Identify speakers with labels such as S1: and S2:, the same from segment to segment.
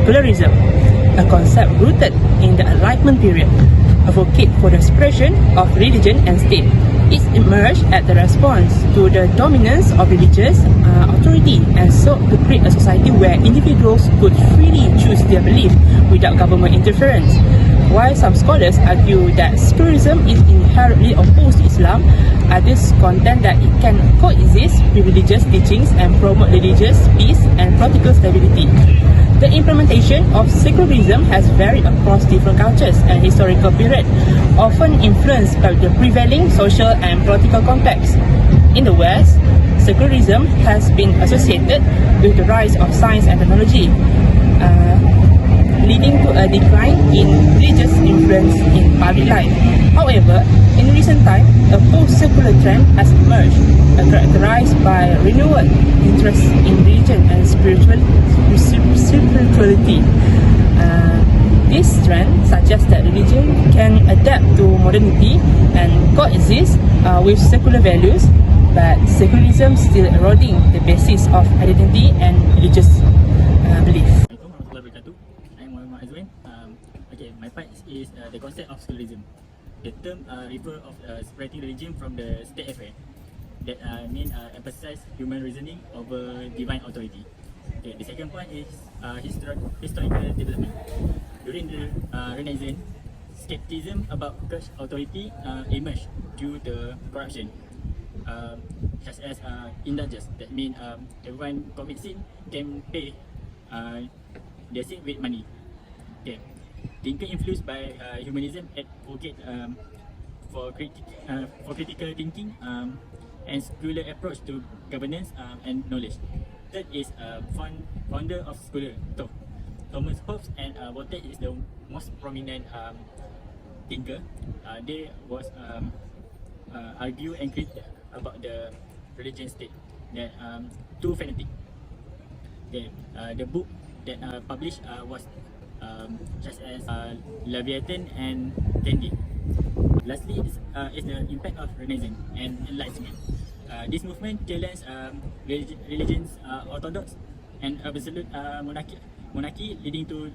S1: secularism, a concept rooted in the Enlightenment period, advocate for the separation of religion and state. It emerged as a response to the dominance of religious authority and sought to create a society where individuals could freely choose their belief without government interference. While some scholars argue that secularism is inherently opposed to Islam, others contend that it can coexist with religious teachings and promote religious peace and political stability. The implementation of secularism has varied across different cultures and historical periods, often influenced by the prevailing social and political context. In the West, secularism has been associated with the rise of science and technology, leading to a decline in religious influence in public life. However, in recent times, a post-secular trend has emerged, characterized by renewed interest in religion and spirituality. This trend suggests that religion can adapt to modernity and coexist with secular values, but secularism still eroding the basis of identity and religious belief.
S2: Okay, my part is the concept of secularism. The term refers of separating religion from the state affair that emphasize human reasoning over divine authority. Okay, the second point is historical development. During the Renaissance, skepticism about church authority emerged due to corruption, such as indulgence. That means everyone commits sin can pay their sin with money. Okay. Thinker influenced by humanism advocate for critical thinking and secular approach to governance and knowledge. Third is founder of secular thought. Thomas Hobbes and Voltaire is the most prominent thinker. They was argue and critique about the religion state that too fanatic. Okay, the book that published was such as Leviathan and Candide. Lastly is the impact of Renaissance and Enlightenment. This movement challenged religion's orthodox and absolute monarchy, leading to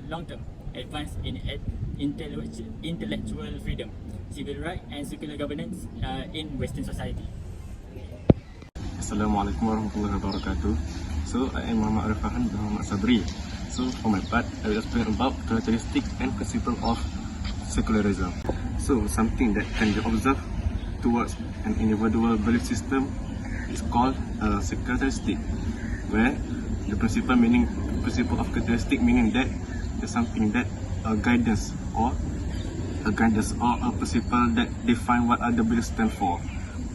S2: long-term advance in intellectual freedom, civil rights, and secular governance in Western society.
S3: Assalamualaikum warahmatullahi wabarakatuh. So I am Muhammad Arief Farhan bin Muhammad Sabri. So for my part, I will explain about characteristic and principle of secularism. So something that can be observed towards an individual belief system is called a characteristic, where the principle of characteristic meaning that there's something that a guidance or a principle that define what other beliefs stand for,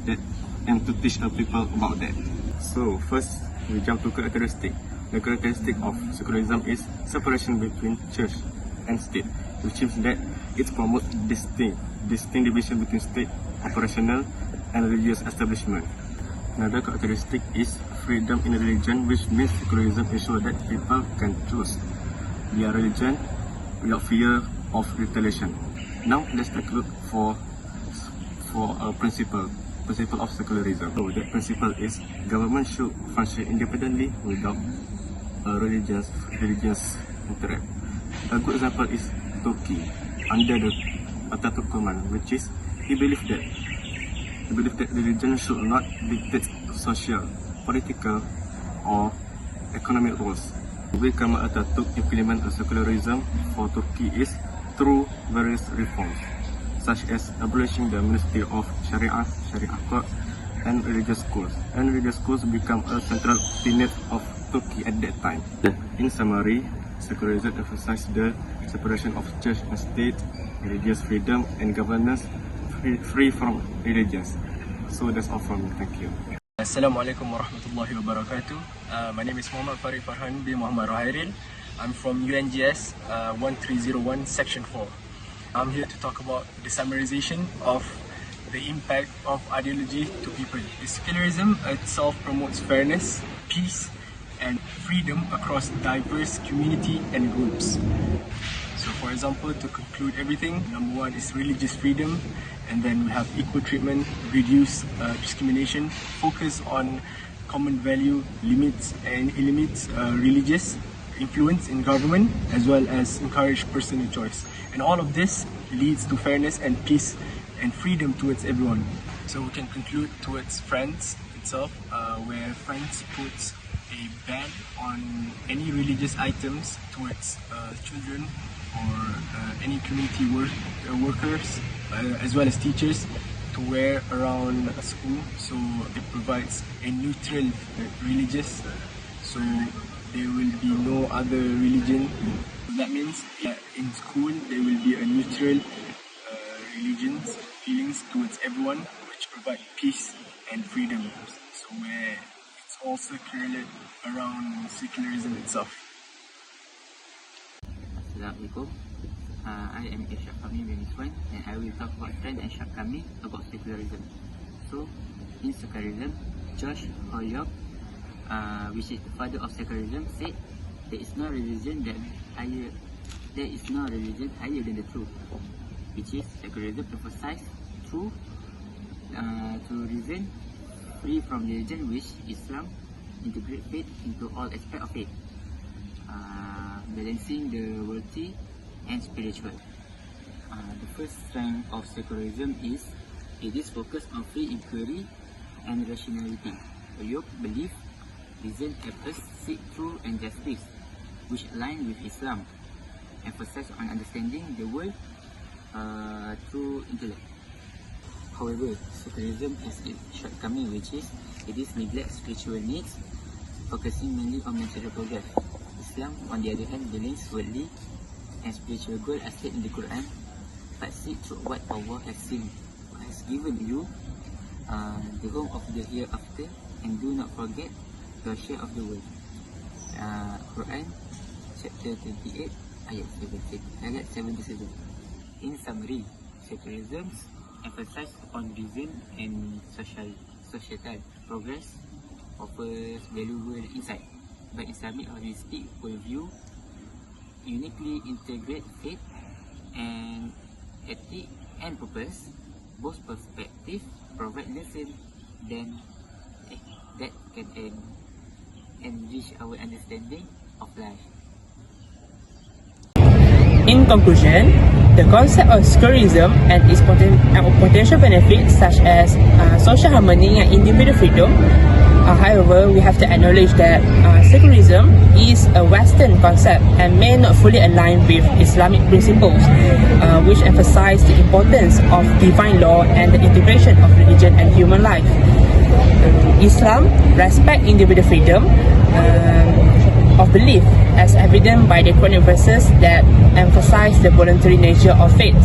S3: that aim to teach the people about that. So first we jump to characteristic. The characteristic of secularism is separation between church and state, which means that it promotes distinct division between state, operational, and religious establishment. Another characteristic is freedom in religion, which means secularism ensures that people can choose their religion without fear of retaliation. Now let's take a look for a principle of secularism. So that principle is government should function independently without religious interest. A good example is Turkey under the Atatürk command, which is he believed that religion should not dictate social, political, or economic rules. The way Kemal Atatürk implemented secularism for Turkey is through various reforms, such as abolishing the Ministry of Sharia court, and religious schools. And religious schools become a central tenet of Turkey at that time. In summary, secularism emphasizes the separation of church and state, religious freedom, and governance free from religions. So that's all from me. Thank you.
S4: Assalamualaikum warahmatullahi wabarakatuh. My name is Muhammad Farhan bin Muhammad Rohairil. I'm from UNGS 1301 Section 4. I'm here to talk about the summarization of the impact of ideology to people. Secularism itself promotes fairness, peace, and freedom across diverse community and groups. So for example, to conclude everything, number one is religious freedom, and then we have equal treatment, reduce discrimination, focus on common value, limits religious influence in government as well as encourage personal choice. And all of this leads to fairness and peace and freedom towards everyone. So we can conclude towards friends itself, where friends puts a ban on any religious items towards children or any community workers as well as teachers to wear around a school. So it provides a neutral religious, so there will be no other religion. That means in school there will be a neutral religions feelings towards everyone, which provide peace and freedom. So where it's also circulated around secularism itself.
S5: Assalamualaikum. I am Irsyad Fahmi bin Miswan, and I will talk about friend and shortcoming about secularism. So, in secularism, George Holyoke, which is the father of secularism, said there is no religion higher than the truth, which is secularism emphasizes truth to reason free from religion, which Islam integrate faith into all aspects of faith, balancing the worldly and spiritual. The first strength of secularism is it is focused on free inquiry and rationality. Holyoke believed reason helps us seek truth and justice, which align with Islam, emphasize on understanding the world through intellect. However, secularism has its shortcoming, which is it is neglect spiritual needs, focusing mainly on material progress. Islam, on the other hand, balances worldly and spiritual goals as stated in the Quran, but seek through what Allah has given you, the home of the hereafter, and do not forget your share of the world. Quran chapter 28 ayat 77. In summary, secularism emphasizes on reason and societal progress, offers valuable insight, but Islamic holistic worldview uniquely integrate faith and ethic and purpose. Both perspectives provide lessons that can enrich our understanding of life.
S1: In conclusion, the concept of secularism and its potential benefits such as social harmony and individual freedom. However, we have to acknowledge that secularism is a Western concept and may not fully align with Islamic principles, which emphasize the importance of divine law and the integration of religion and human life. Islam respects individual freedom of belief, as evident by the Quran verses that emphasize the voluntary nature of faith.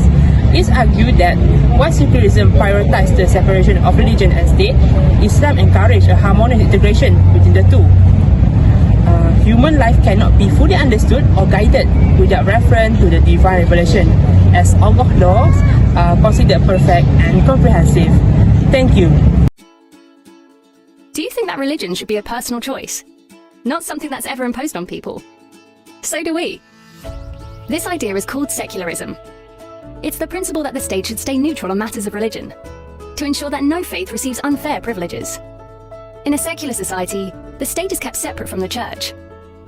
S1: It's argued that while secularism prioritizes the separation of religion and state, Islam encourages a harmonious integration between the two. Human life cannot be fully understood or guided without reference to the divine revelation, as Allah's laws are considered perfect and comprehensive. Thank you.
S6: Do you think that religion should be a personal choice? Not something that's ever imposed on people? So do we. This idea is called secularism. It's the principle that the state should stay neutral on matters of religion, to ensure that no faith receives unfair privileges. In a secular society, the state is kept separate from the church,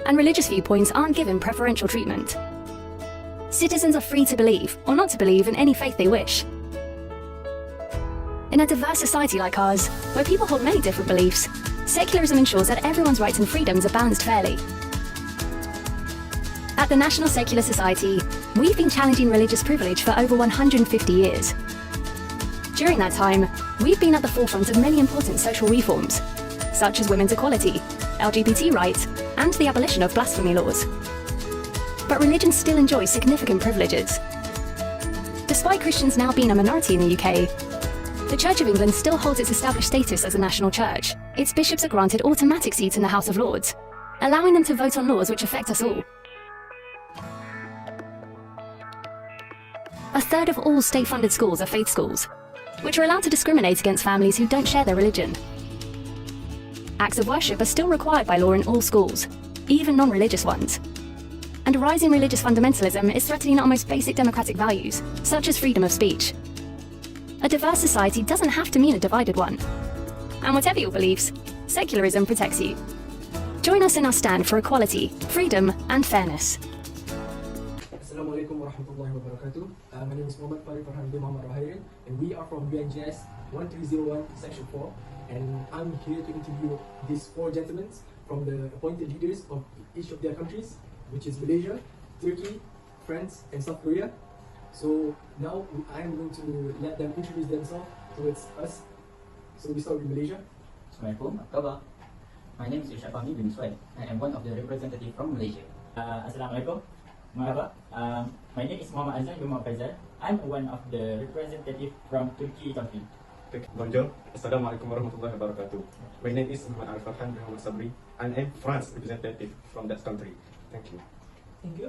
S6: and religious viewpoints aren't given preferential treatment. Citizens are free to believe or not to believe in any faith they wish. In a diverse society like ours, where people hold many different beliefs, secularism ensures that everyone's rights and freedoms are balanced fairly. At the National Secular Society, we've been challenging religious privilege for over 150 years. During that time, we've been at the forefront of many important social reforms, such as women's equality, LGBT rights, and the abolition of blasphemy laws. But religion still enjoys significant privileges. Despite Christians now being a minority in the UK, the Church of England still holds its established status as a national church. Its bishops are granted automatic seats in the House of Lords, allowing them to vote on laws which affect us all. A third of all state-funded schools are faith schools, which are allowed to discriminate against families who don't share their religion. Acts of worship are still required by law in all schools, even non-religious ones. And rising religious fundamentalism is threatening our most basic democratic values, such as freedom of speech. A diverse society doesn't have to mean a divided one. And whatever your beliefs, secularism protects you. Join us in our stand for equality, freedom, and fairness.
S7: Assalamualaikum warahmatullahi wabarakatuh. My name is Farhan bin Rohairil, and we are from UNGS 1301 Section 4, and I'm here to interview these four gentlemen from the appointed leaders of each of their countries, which is Malaysia, Turkey, France, and South Korea. So now I'm going to let them introduce themselves towards us. So we start with Malaysia.
S5: Assalamualaikum, apa khabar? My name is Irsyad Fahmi bin Miswan. I am one of the representatives from Malaysia.
S2: Assalamualaikum. Merhaba. My name is Mohd bin Faizal. I'm one of the representative from Turkey country.
S3: Bonjour. Assalamualaikum warahmatullahi wabarakatuh. My name is Farhan bin Sabri. I am France representative from that country. Thank you.
S1: Thank you.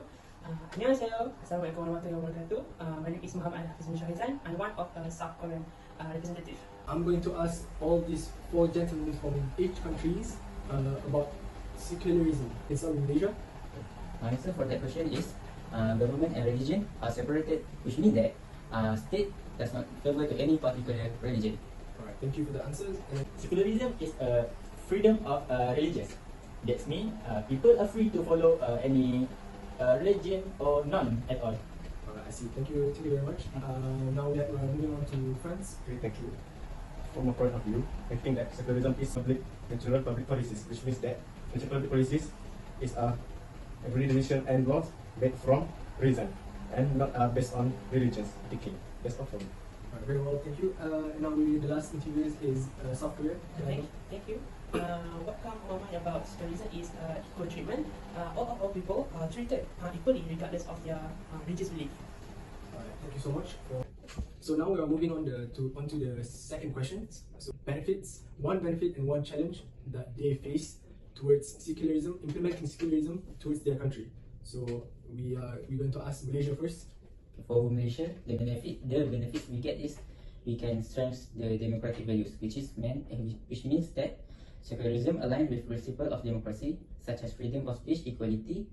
S1: 안녕하세요. Assalamualaikum warahmatullahi wabarakatuh. My name is Hafiz Syuhaizan. I'm one of the South Korean representative.
S7: I'm going to ask all these four gentlemen from each countries about secularism. It's in Malaysia.
S5: My answer for that question is government and religion are separated, which means that state does not favor to any particular religion.
S7: Alright, thank you for the answers. And
S2: Secularism is a freedom of religion. That means people are free to follow any religion or none at all.
S7: I see. Thank you very much. Now that we're moving on to France.
S3: Okay, thank you. From a point of view, I think that secularism is natural public policies, which means that natural public policies is every decision and laws made from reason and not based on religious thinking. That's all from me.
S7: Alright, very well, thank you. Now the last interview is South Korea.
S1: Thank you. What comes to my mind about secularism is equal treatment. All people are treated equally regardless of their religious belief.
S7: Alright, thank you so much. So now we are moving on onto the second question. So benefits, one benefit and one challenge that they face towards secularism, implementing secularism towards their country. So we're going to ask Malaysia first.
S5: For Malaysia, the benefits we get is we can strengthen the democratic values, which means that secularism aligns with principles of democracy, such as freedom of speech, equality,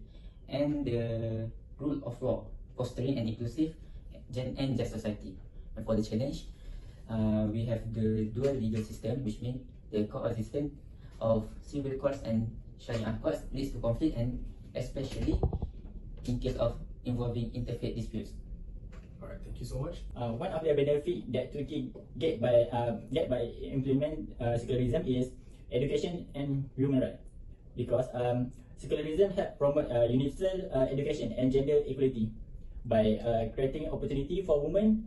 S5: and the rule of law, fostering an inclusive and just society. And for the challenge, we have the dual legal system, which means the coexistence of civil courts and Sharia courts leads to conflict, and especially in case of involving interfaith disputes.
S7: Alright, thank you so much.
S2: One of the benefits that Turkey get by implement secularism is education and human rights, because secularism help promote universal education and gender equality by creating opportunity for women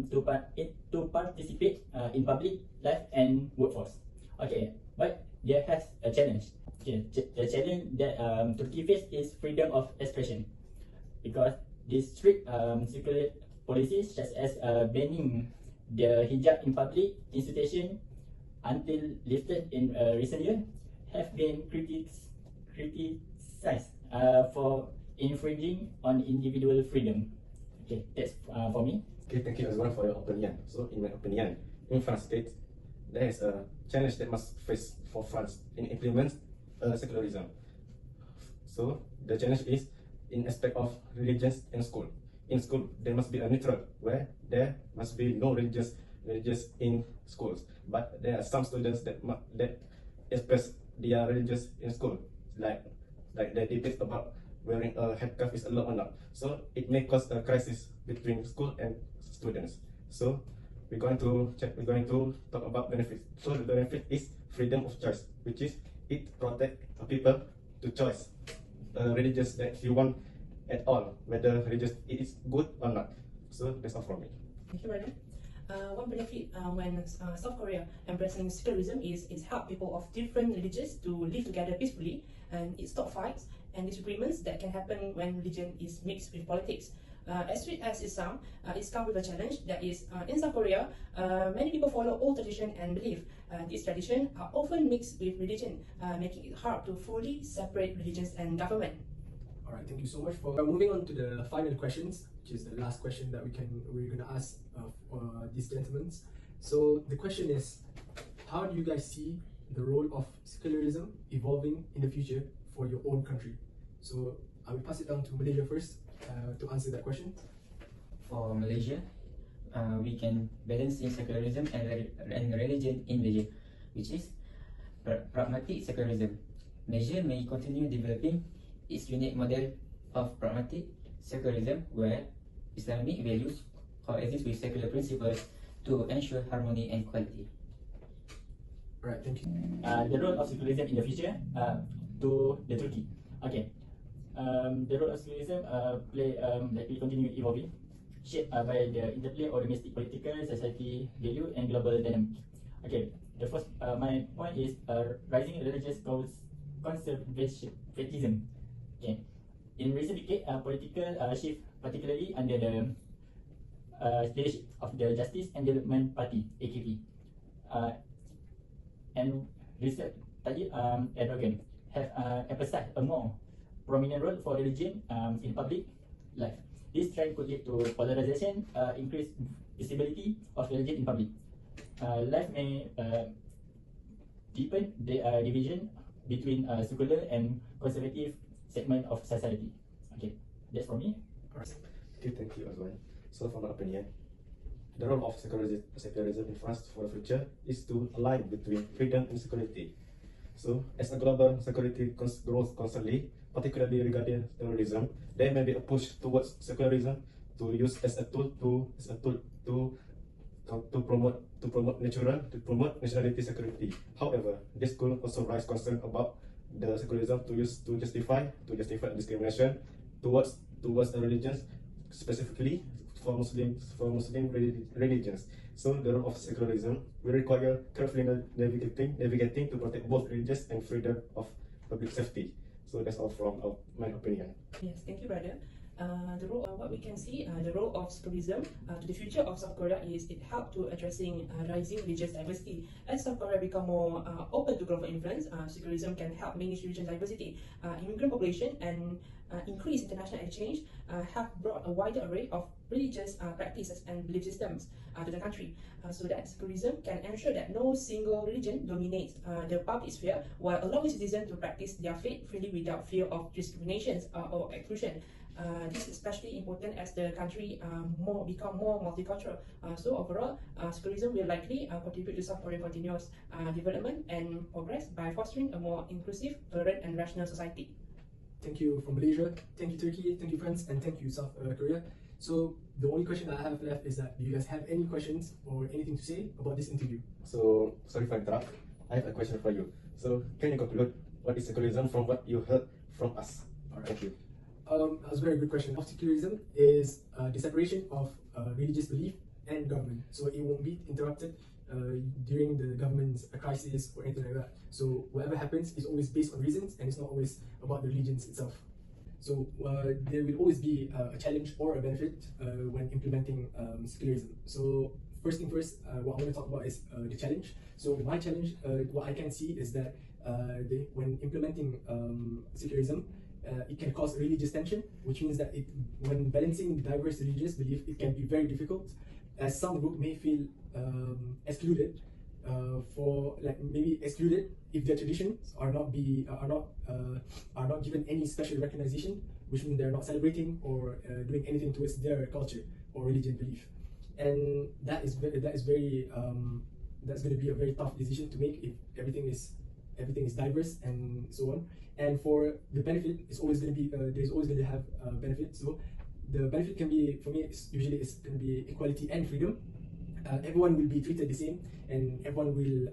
S2: to participate in public life and workforce. Okay, but there has a challenge. Okay, the challenge that Turkey face is freedom of expression, because these strict secular policies, such as banning the hijab in public institution until lifted in recent years, have been criticized for infringing on individual freedom. Okay, that's for me.
S3: Okay, thank you Azwan for your opinion. So in my opinion, in France state, there is a challenge that must face for France in implement secularism. So the challenge is in aspect of religions in school. In school, there must be a neutral where there must be no religious in schools. But there are some students that express their religious in school, like the debate about wearing a headscarf is allowed or not. So it may cause a crisis between school and students. So we're going to talk about benefits. So the benefit is freedom of choice, which is it protects people to choice religious that you want at all, whether religious it is good or not. So that's all from me.
S1: Thank you, brother. One benefit when South Korea embracing secularism is help people of different religions to live together peacefully, and it stop fights and disagreements that can happen when religion is mixed with politics. As sweet as it sounds, it's come with a challenge. That is, in South Korea, many people follow old tradition and belief. These traditions are often mixed with religion, making it hard to fully separate religions and government.
S7: Alright, thank you so much. For moving on to the final questions, which is the last question that we're gonna ask these gentlemen. So the question is, how do you guys see the role of secularism evolving in the future for your own country? So I will pass it down to Malaysia first to answer that question.
S5: For Malaysia, we can balance in secularism and religion in Malaysia, which is pragmatic secularism. measure may continue developing its unique model of pragmatic secularism where Islamic values coexist with secular principles to ensure harmony and quality.
S7: Alright, thank you.
S2: The role of secularism in the future to the Turkey. Okay. The role of secularism will continue evolving, shaped by the interplay of domestic political, society value, and global dynamic. Okay. The first, my point is rising religious conservatism. Okay. In recent decade, political shift, particularly under the leadership of the Justice and Development Party (AKP), and recent Erdogan have emphasized a more prominent role for religion in public life. This trend could lead to polarization, increased visibility of religion in public life may deepen the division between secular and conservative segment of society. Okay, that's for me.
S8: Okay, thank you, Azwan. So, for my opinion, the role of secularism in France for the future is to align between freedom and security. So, as a global security grows constantly, particularly regarding terrorism, there may be a push towards secularism to use as a tool to promote nationality security. However, this could also raise concern about the secularism to justify discrimination towards the religions, specifically for Muslim religions. So the role of secularism will require carefully navigating to protect both religious and freedom of public safety. So that's all from my opinion.
S1: Yes, thank you, brother. The role what we can see, the role of secularism to the future of South Korea is it helped to addressing rising religious diversity. As South Korea become more open to global influence, secularism can help manage religious diversity. Immigrant population and increased international exchange have brought a wider array of religious practices and belief systems to the country, so that secularism can ensure that no single religion dominates the public sphere, while allowing citizens to practice their faith freely without fear of discriminations or exclusion. This is especially important as the country become more multicultural. So overall, secularism will likely contribute to South Korea's continuous development and progress by fostering a more inclusive, tolerant, and rational society.
S7: Thank you from Malaysia, thank you Turkey, thank you France, and thank you South Korea. So the only question I have left is that do you guys have any questions or anything to say about this interview?
S8: So, sorry for interrupt. I have a question for you. So, can you conclude what is secularism from what you heard from us?
S7: Alright.
S8: Thank you.
S7: That was a very good question. Secularism is the separation of religious belief and government, so it won't be interrupted during the government's crisis or anything like that. So whatever happens is always based on reasons, and it's not always about the religions itself. So there will always be a challenge or a benefit when implementing secularism. So first thing first, what I want to talk about is the challenge. So my challenge, what I can see is that when implementing secularism, it can cause religious tension, which means that when balancing diverse religious belief, it can be very difficult, as some group may feel excluded, maybe excluded if their traditions are not given any special recognition, which means they're not celebrating or doing anything towards their culture or religion belief, and that's going to be a very tough decision to make if everything is diverse and so on. And for the benefit, it's always going to be there's always going to have benefit. So the benefit can be, for me, it's going to be equality and freedom. Everyone will be treated the same, and everyone will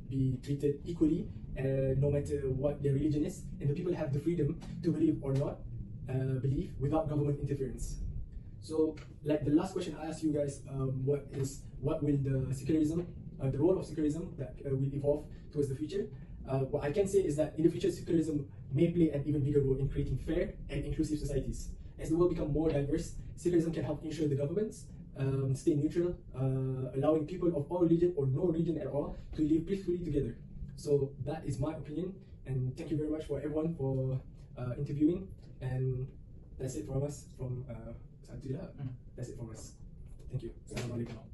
S7: be treated equally, no matter what their religion is, and the people have the freedom to believe or not believe without government interference. So, like the last question I asked you guys, what will the role of secularism that will evolve towards the future? What I can say is that in the future, secularism may play an even bigger role in creating fair and inclusive societies. As the world becomes more diverse, secularism can help ensure the governments stay neutral, allowing people of all religion or no religion at all to live peacefully together. So that is my opinion, and thank you very much for everyone for interviewing. And that's it from us from That's it from us. Thank you. Assalamualaikum.